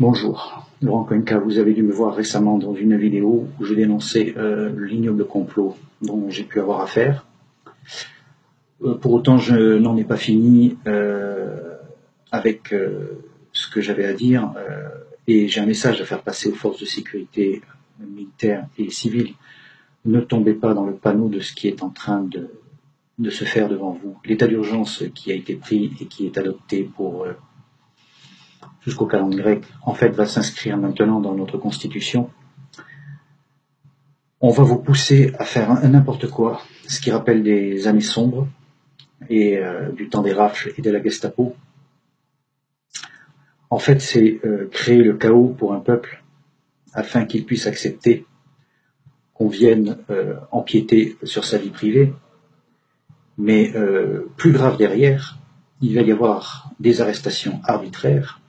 Bonjour, Laurent Cuenca, vous avez dû me voir récemment dans une vidéo où je dénonçais l'ignoble complot dont j'ai pu avoir affaire. Pour autant, je n'en ai pas fini avec ce que j'avais à dire et j'ai un message à faire passer aux forces de sécurité militaires et civiles. Ne tombez pas dans le panneau de ce qui est en train de se faire devant vous. L'état d'urgence qui a été pris et qui est adopté pour jusqu'au calendrier grec, en fait, va s'inscrire maintenant dans notre constitution. On va vous pousser à faire n'importe quoi, ce qui rappelle des années sombres et du temps des rafles et de la Gestapo. En fait, c'est créer le chaos pour un peuple afin qu'il puisse accepter qu'on vienne empiéter sur sa vie privée. Mais plus grave derrière, il va y avoir des arrestations arbitraires.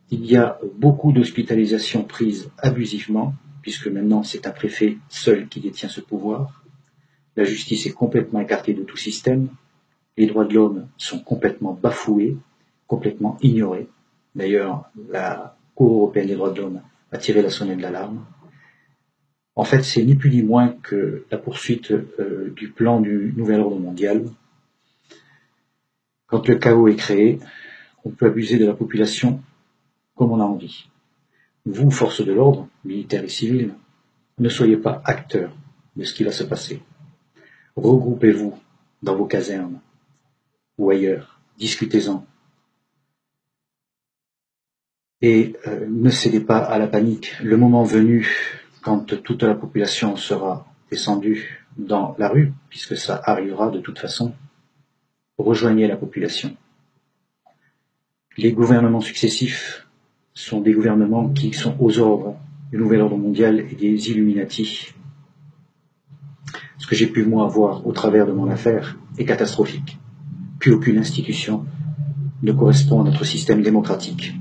Il y a beaucoup d'hospitalisations prises abusivement, puisque maintenant c'est un préfet seul qui détient ce pouvoir. La justice est complètement écartée de tout système. Les droits de l'homme sont complètement bafoués, complètement ignorés. D'ailleurs, la Cour européenne des droits de l'homme a tiré la sonnette d'alarme. En fait, c'est ni plus ni moins que la poursuite du plan du nouvel ordre mondial. Quand le chaos est créé, on peut abuser de la population comme on a envie. Vous, forces de l'ordre, militaires et civils, ne soyez pas acteurs de ce qui va se passer. Regroupez-vous dans vos casernes ou ailleurs, discutez-en. Et ne cédez pas à la panique. Le moment venu, quand toute la population sera descendue dans la rue, puisque ça arrivera de toute façon, rejoignez la population. Les gouvernements successifs sont des gouvernements qui sont aux ordres du nouvel ordre mondial et des Illuminati. Ce que j'ai pu moi voir au travers de mon affaire est catastrophique. Plus aucune institution ne correspond à notre système démocratique.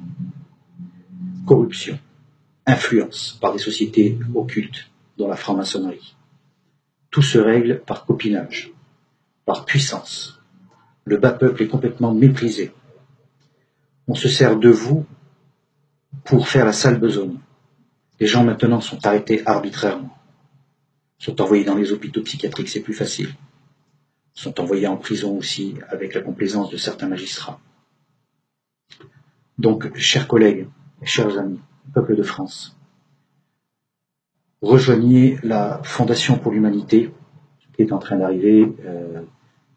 Corruption, influence par des sociétés occultes, dont la franc-maçonnerie. Tout se règle par copinage, par puissance. Le bas peuple est complètement méprisé. On se sert de vous pour faire la sale besogne. Les gens maintenant sont arrêtés arbitrairement, sont envoyés dans les hôpitaux psychiatriques, c'est plus facile, sont envoyés en prison aussi avec la complaisance de certains magistrats. Donc, chers collègues, chers amis, peuple de France, rejoignez la Fondation pour l'Humanité, qui est en train d'arriver,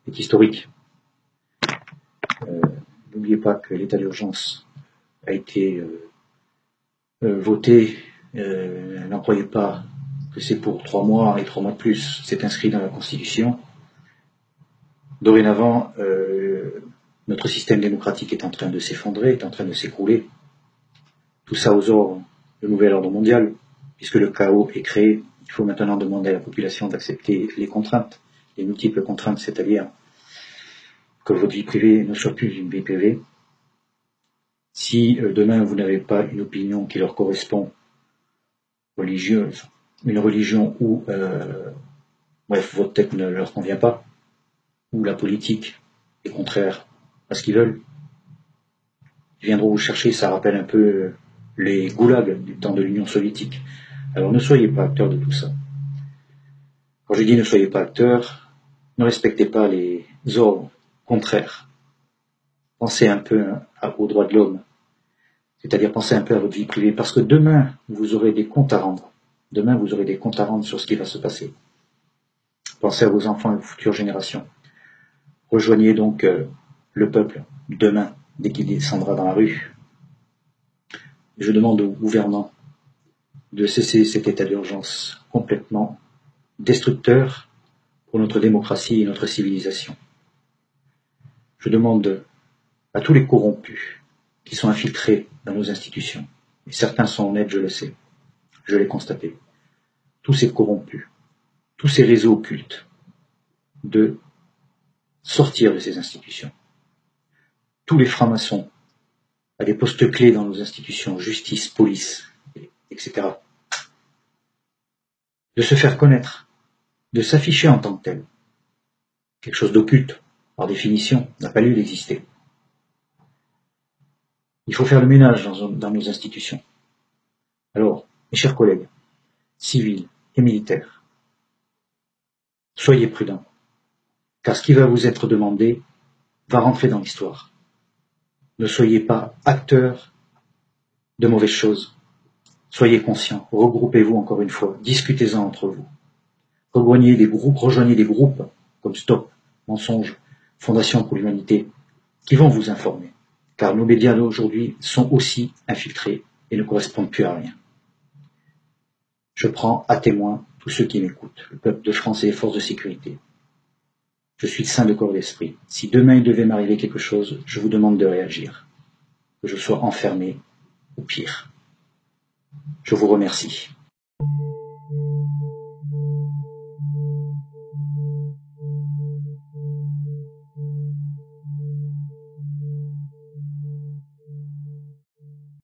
est historique. N'oubliez pas que l'état d'urgence a été voté. N'en croyez pas que c'est pour 3 mois et 3 mois de plus. C'est inscrit dans la Constitution. Dorénavant, notre système démocratique est en train de s'effondrer, est en train de s'écrouler. Tout ça aux ordres du nouvel ordre mondial, puisque le chaos est créé. Il faut maintenant demander à la population d'accepter les contraintes, les multiples contraintes, c'est-à-dire que votre vie privée ne soit plus une vie privée. Si demain vous n'avez pas une opinion qui leur correspond, religieuse, une religion où votre tête ne leur convient pas, ou la politique est contraire à ce qu'ils veulent, ils viendront vous chercher. Ça rappelle un peu les goulags du temps de l'Union soviétique. Alors ne soyez pas acteurs de tout ça. Quand je dis ne soyez pas acteurs, ne respectez pas les ordres contraires. Pensez un peu aux droits de l'homme, c'est-à-dire pensez un peu à votre vie privée, parce que demain, vous aurez des comptes à rendre. Demain, vous aurez des comptes à rendre sur ce qui va se passer. Pensez à vos enfants et aux futures générations. Rejoignez donc le peuple demain, dès qu'il descendra dans la rue. Je demande aux gouvernants de cesser cet état d'urgence complètement destructeur pour notre démocratie et notre civilisation. Je demande à tous les corrompus qui sont infiltrés dans nos institutions, et certains sont honnêtes, je le sais, je l'ai constaté, tous ces corrompus, tous ces réseaux occultes, de sortir de ces institutions. Tous les francs-maçons à des postes clés dans nos institutions, justice, police, etc. De se faire connaître, de s'afficher en tant que tel. Quelque chose d'occulte, par définition, n'a pas lieu d'exister. Il faut faire le ménage dans nos institutions. Alors, mes chers collègues, civils et militaires, soyez prudents, car ce qui va vous être demandé va rentrer dans l'histoire. Ne soyez pas acteurs de mauvaises choses. Soyez conscients, regroupez-vous encore une fois, discutez-en entre vous. Rejoignez des groupes comme Stop, Mensonge, Fondation pour l'Humanité, qui vont vous informer, car nos médias d'aujourd'hui sont aussi infiltrés et ne correspondent plus à rien. Je prends à témoin tous ceux qui m'écoutent, le peuple de France et les forces de sécurité. Je suis sain de corps et d'esprit. Si demain il devait m'arriver quelque chose, je vous demande de réagir, que je sois enfermé ou pire. Je vous remercie.